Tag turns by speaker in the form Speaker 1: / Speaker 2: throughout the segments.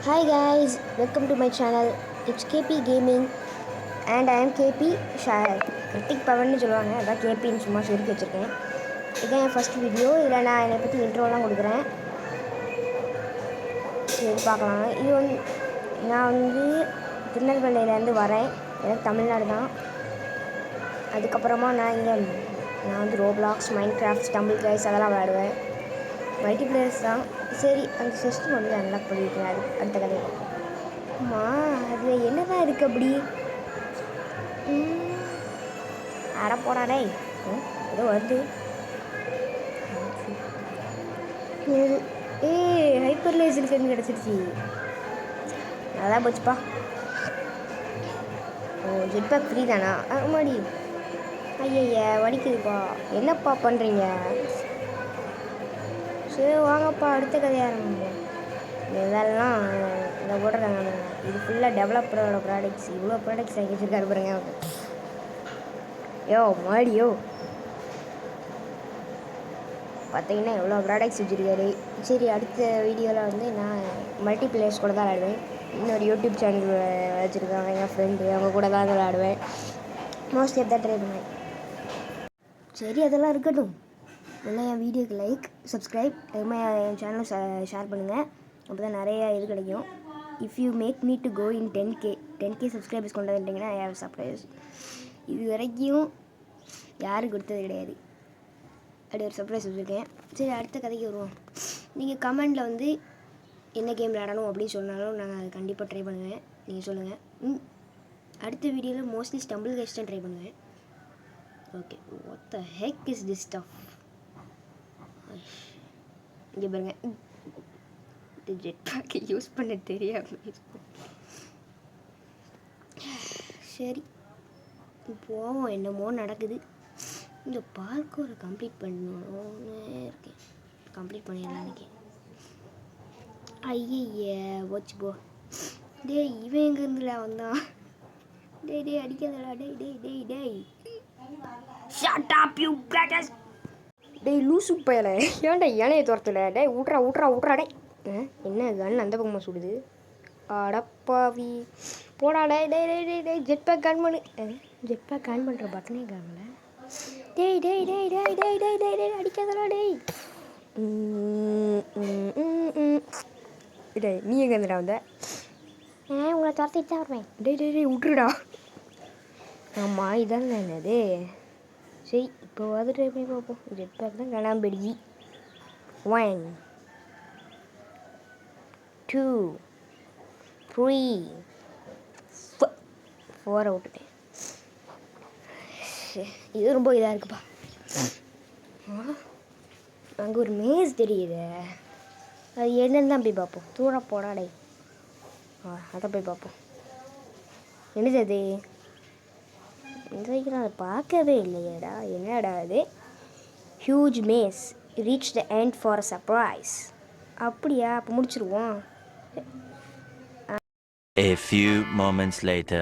Speaker 1: Hi guys, welcome to my channel. It's KP Gaming and I am KP Hrithik பவன்னு சொல்லுவாங்க, அதான் கேபின்னு சும்மா சுருக்கி வச்சுருக்கேன். இதான் என் ஃபஸ்ட் வீடியோ. இதில் நான் என்னை பற்றி இன்ட்ரோலாம் கொடுக்குறேன். சரி பார்க்கலாம். நான் திருநெல்வேலியிலேருந்து வரேன். எனக்கு தமிழ்நாடு தான். அதுக்கப்புறமா நான் ரோப்ளாக்ஸ், மைன்கிராஃப்ட், ஸ்டம்பிள் கைஸ் அதெல்லாம் விளையாடுவேன். மல்டிப்ளேயர்ஸ் தான். சரி, அந்த சிஸ்டம் வந்து அன்லாக் பண்ணியிருக்கேன். அது அடுத்த கதையை அம்மா அதில் என்ன தான் இருக்குது அப்படி? அட போடாடே, ஏதோ வருது. ஹைப்பர் லேசருக்கு கிடச்சிருச்சு. நல்லா போச்சுப்பா. ஜெட் பேக் ஃப்ரீ தானா? ஆமாடி. ஐய வடிக்குதுப்பா. என்னப்பா பண்ணுறீங்க? சரி வாங்கப்பா, அடுத்த கதையாக ஆரம்பிங்க. இதெல்லாம் இதை போடுறாங்க. இது ஃபுல்லாக டெவலப்பரோட ப்ராடக்ட்ஸ். இவ்வளோ ப்ராடக்ட்ஸ் வாங்கி வச்சுருக்காரு பாருங்க. மாடியோ பார்த்தீங்கன்னா எவ்வளோ ப்ராடக்ட்ஸ் வச்சுருக்காரு. சரி, அடுத்த வீடியோவில் வந்து நான் மல்டிப்ளேயர்ஸ் கூட தான் விளாடுவேன். இன்னொரு யூடியூப் சேனல் வச்சுருக்காங்க என் ஃப்ரெண்டு, அவங்க கூட தான் விளாடுவேன். மோஸ்ட்லி தான் ட்ரை பண்ணுவேன். சரி, அதெல்லாம் இருக்கட்டும். இல்லை, என் வீடியோக்கு லைக், சப்ஸ்கிரைப், என் சேனலை ஷேர் பண்ணுங்கள். அப்போ தான் நிறைய இது கிடைக்கும். If you make me to go in 10K subscribers கொண்டு வந்துட்டிங்கன்னா ஐ ஹேவ் சர்ப்ரைஸ். இது வரைக்கும் யாரும் கொடுத்தது கிடையாது. அப்படி ஒரு சர்ப்ரைஸ் வச்சுருக்கேன். சரி, அடுத்த கதைக்கு வருவோம். நீங்கள் கமெண்டில் வந்து என்ன கேம் விளையாடணும் அப்படின்னு சொன்னாலும் நாங்கள் அதை கண்டிப்பாக ட்ரை பண்ணுவேன். நீங்கள் சொல்லுங்கள். அடுத்த வீடியோவில் மோஸ்ட்லி ஸ்டம்பிள் கைஸ் தான் ட்ரை பண்ணுவேன். Okay, what the heck is this stuff? இங்கே பாருங்க, ஜெட் பேக்கை யூஸ் பண்ண தெரியாமல். சரி போவோம். என்னமோ நடக்குது. இந்த பார்க்கோரை கம்ப்ளீட் பண்ணணும்னு இருக்கேன். கம்ப்ளீட் பண்ணிடலாம் இன்னைக்கு. ஐய போச்சு போ. டேய், இவன் எங்கேருந்துல வந்தான்? டேய் அடிக்காதடா. டேய் ஷட் அப் யூ பிளாட்டஸ். டேய் லூசு பயல, ஏன்டா யானையை துரத்துல? டேய் ஊட்றா டே. என்ன கன் அந்த பக்கமாக சுடுது? அடப்பாவி போடா. டேய் ஜெட் பேக் கன் பண்ணு. ஜெட் பேக் கன் பண்ணுற பட்டனே காணல. டேய் அடிக்காதடா. டேய் நீ எங்கே இருந்துடா வந்த? உங்களை துரத்திட்டு தான் வருவேன். டேய் விட்டுருடா. ஆமாம், இதாங்க என்னது? சரி, இப்போ வந்து ட்ரை பண்ணி பார்ப்போம். ஜெட் பேக் தான் கலாம்பெடி. 1 2 3 4 விட்டுட்டேன். இது ரொம்ப இதாக இருக்குப்பா. அங்கே ஒரு மேஸ் தெரியுது. அது என்னன்னு தான் போய் பார்ப்போம். தூர போடாடே. அதை போய் பார்ப்போம். என்னது அது? இந்த அதை பார்க்கவே இல்லையேடா. என்னடா அது? Huge mess reach the end for a surprise. அப்படியா? அப்போ முடிச்சிருவோம்.
Speaker 2: A few moments later.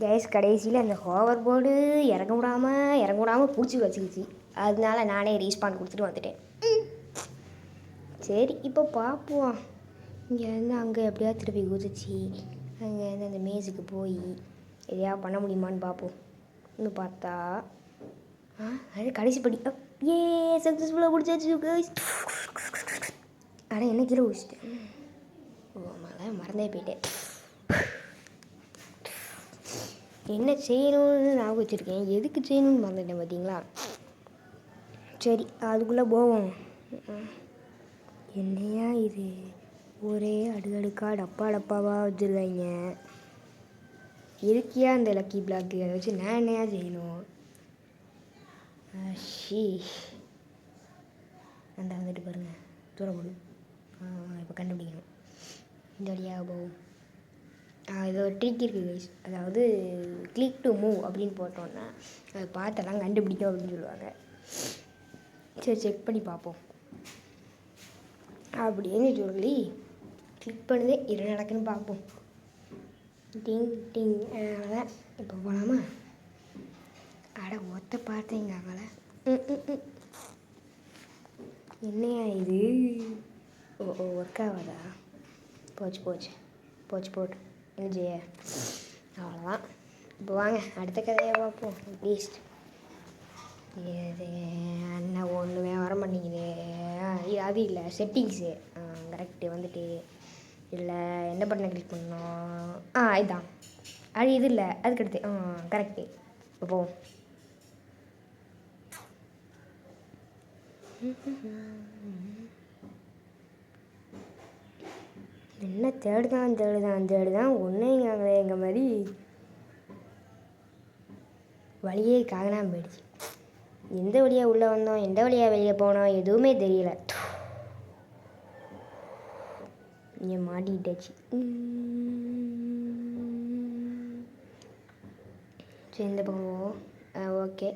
Speaker 1: கேஸ், கடைசியில் அந்த ஹோவர் போர்டு இறங்க விடாமல் பிடிச்சி வச்சுக்கிச்சு. அதனால நானே ரீஸ்பாண்ட் கொடுத்துட்டு வந்துட்டேன். சரி, இப்போ பார்ப்போம். இங்கேருந்து அங்கே எப்படியா திருப்பி குதிச்சு அங்கேருந்து அந்த மேஸுக்கு போய் எதையா பண்ண முடியுமான்னு பார்ப்போம். இன்னும் பார்த்தா அது கடைசி படி. சக்ஸஸ்ஃபுல்லாக பிடிச்சாச்சு கேஸ். ஆனால் என்ன கீழே பிடிச்சிட்டேன். மறந்தே போயிட்டேன். என்ன செய்யணும்னு ஞாபகம் வச்சுருக்கேன், எதுக்கு செய்யணும்னு மறந்துட்டேன் பார்த்தீங்களா? சரி, அதுக்குள்ளே போவோம். என்னையா இது? ஒரே அடுக்கடுக்காக டப்பாவாக வச்சுருக்காங்க. எதுக்கியா அந்த லக்கி பிளாக்கு? அதை வச்சு நான் என்னையா செய்யணும்? அந்த வந்துட்டு பாருங்கள், தூரம் போடும். இப்போ கண்டுபிடிக்கணும். இந்த வழியாக போகும். இது ஒரு ட்ரிக் இருக்குது கைஸ். அதாவது கிளிக் டு மூவ் அப்படின்னு போட்டோன்னா அது பார்த்தெல்லாம் கண்டுபிடிக்கும் அப்படின்னு சொல்லுவாங்க. சரி, செக் பண்ணி பார்ப்போம் அப்படின்னு சொல்லி கிளிக் பண்ணுதே. என்ன நடக்குன்னு பார்ப்போம். டிங் அதான். இப்போ போகலாமா? அட ஒத்த பார்த்தேங்க அவளை. என்னையா இது? ஒர்க் ஆகாதா? போட்டு எல்ஜே. அவ்வளோதான். இப்போ வாங்க அடுத்த கதையை பார்ப்போம். அட்லீஸ்ட் இது என்ன ஒன்றுமே வர மாட்டேங்குது. அது இல்லை செட்டிங்ஸு கரெக்டு வந்துட்டு இல்லை என்ன பண்ண கிளிக் பண்ணோம். இதுதான் அது இது இல்லை அதுக்கடுத்து கரெக்டு. இப்போ என்ன தேடுதான் ஒன்றைங்காங்களே எங்கள் மாதிரி வழியே காணாமல் போயிடுச்சு. எந்த வழியாக உள்ளே வந்தோம் எந்த வழியாக வெளியே போனோம் எதுவுமே தெரியல. இங்கே மாட்டிக்கிட்டாச்சு. சரி இந்த பக்கம் ஓகே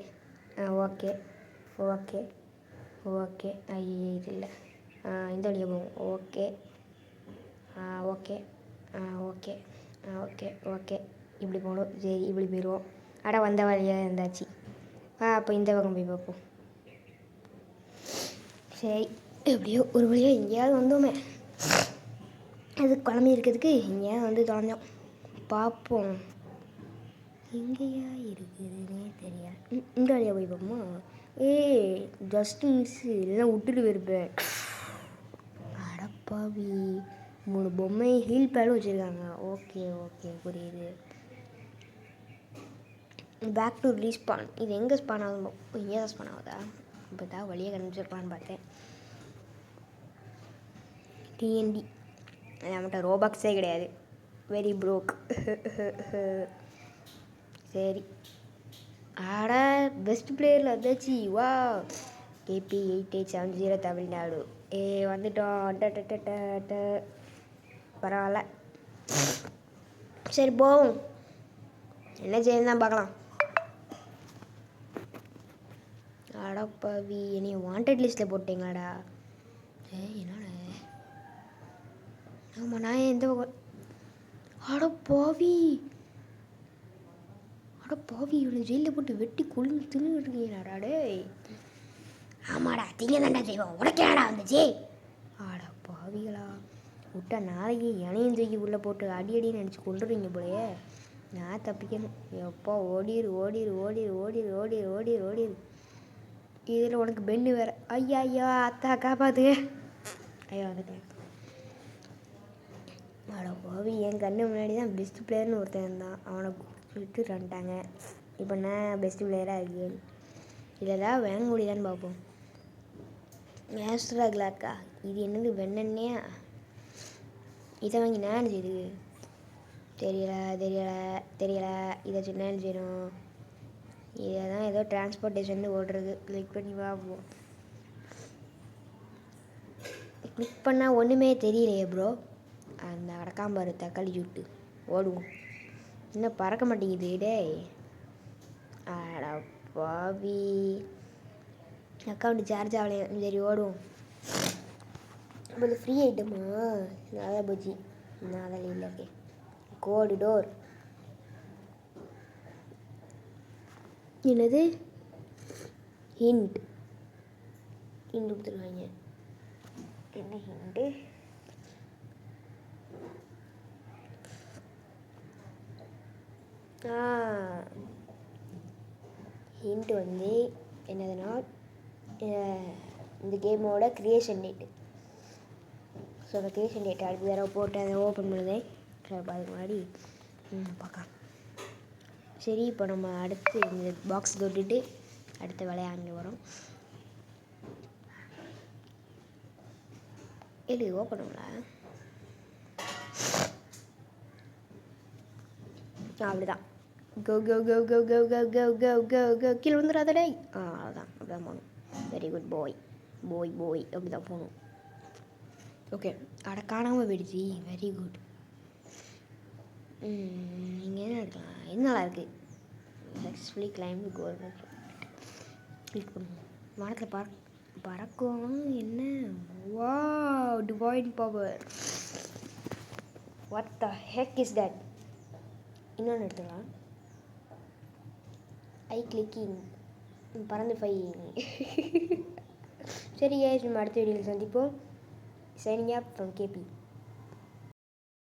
Speaker 1: ஓகே ஓகே ஓகே இது இல்லை இந்த வழியாக போவோம். Okay okay okay okay okay இப்படி போகணும். சரி இப்படி போயிடுவோம். வந்த வழியாக இருந்தாச்சு. அப்போ இந்த பக்கம் போய் பார்ப்போம். சரி எப்படியோ ஒரு வழியாக எங்கேயாவது வந்தோமே. அது குழம்பு இருக்கிறதுக்கு எங்கேயாவது வந்து தொலைஞ்சோம். பார்ப்போம் எங்கேயா இருக்குதுன்னே தெரியாது. இந்த வழியாக போய் பார்ப்போமா. ஜஸ்ட் மிஸ்ஸு எல்லாம் விட்டுட்டு போயிருப்பேன். அடப்பாவி 3 பொம்மை ஹீல் பேடும் வச்சுருக்காங்க. ஓகே ஓகே புரியுது. Back to respawn. இது எங்கே ஸ்பான் ஆகுமோ இங்கே தான் ஸ்பான் ஆகுதா. இப்போ தான் வழியை கண்டுபிடிச்சிருப்பான்னு பார்த்தேன். டிஎன்டி நம்மகிட்ட ரோபாக்ஸே கிடையாது. Very broke. சரி பெஸ்ட் பிளேயரில் வந்தாச்சு. வா KP 8870 தமிழ்நாடு. வந்துட்டோம். பரவாயில்ல. சரி போவோம். என்ன செய்யணும் தான் பார்க்கலாம். அடப்பாவி என்னைய வாண்டட் லிஸ்ட்டில் போட்டீங்களாடா. என்னடா ஆமாம் நான் எந்த அடப்பாவி இவனை ஜெயிலில் போட்டு வெட்டி கொழுந்து தின்னுட்டுருக்கீங்களாடா. டே ஆமாடா திங்க தாண்டா செய்வோம். உனக்கேடா வந்துச்சு. அடப்பாவிகளா விட்டா நாளைக்கு இணையும் தூக்கி உள்ளே போட்டு அடின்னு நினச்சி கொண்டுருவீங்க போலையே. நான் தப்பிக்கணும். எப்போ ஓடிரு. இதில் உனக்கு பெண்ணு வேறு. ஐயா அத்தா காப்பாத்துங்க. ஐயா வந்துட்டேன். அடப்பாவி என் கண்ணு முன்னாடி தான் பெஸ்ட் பிளேயர்னு ஒருத்தன் இருந்தான். அவனை விட்டு வந்துட்டாங்க. இப்போ நான் பெஸ்ட் பிளேயராக இருக்கேன். இதில் தான் வாங்க முடியுதான்னு பார்ப்போம். ஏஸ்ட்ரா கிளாக்கா இது என்னது வெண்ணெண்ணையா. இதை வாங்கி நான் செய்யுது தெரியல. இதை சின்ன செய்யணும். இதை தான் ஏதோ டிரான்ஸ்போர்ட்டேஷன் ஓடுறது. கிளிக் பண்ணி பார்ப்போம். கிளிக் பண்ணால் ஒன்றுமே தெரியலையே ப்ரோ. அந்த அடக்காம்பாரு தக்காளி சுட்டு ஓடுவோம். இன்னும் பறக்க மாட்டேங்குது. டே பாவி அக்கௌண்ட் சார்ஜ் ஆகலையா. சரி ஓடுவோம். இப்போ இது ஃப்ரீ ஐட்டமா நல்லா போச்சு. நான் அதில் இல்லை. ஓகே கோடு டோர் என்னது ஹிண்ட் கொடுத்துருக்காங்க. என்ன ஹிண்ட்டு. ஹிண்ட் வந்து என்னதுன்னா இந்த கேமோட க்ரியேஷன் டேட்டு. ஸோ அந்த க்ரியேஷன் டேட் அடுத்த தடவை போட்டு அதை ஓப்பன் பண்ணுதேன். அதுக்கு முன்னாடி பார்க்கலாம். சரி இப்போ நம்ம அடுத்து இந்த பாக்ஸ் தொட்டுட்டு அடுத்த வேலையை அங்கே வரும். இது ஓப்பனுங்களா. அப்படிதான் கோ கோ கோ கோ கோ கோ கோ கோ கோ கோ கீழே வந்துடாதடே. அவ்வளோதான் அப்படிதான் போகணும். வெரி குட் பாய் அப்படி தான் போகணும். ஓகே காணாமல் போயிடுச்சு. Very good. நீங்கள் என்ன எடுக்கலாம். என்ன நல்லா இருக்குது. சக்ஸஸ்ஃபுல்லி கிளைம்டு கோல்டன் கிளிக் பண்ணுவோம். வானத்தில் பறக்கும். என்ன wow divine power. What the heck is that. இன்னொன்று எடுத்துக்கலாம். ஐ கிளிக்கிங் பறந்து ஃபை. சரி கேஸ் நம்ம அடுத்த வீடியோவில் சந்திப்போம். Signing off from KP.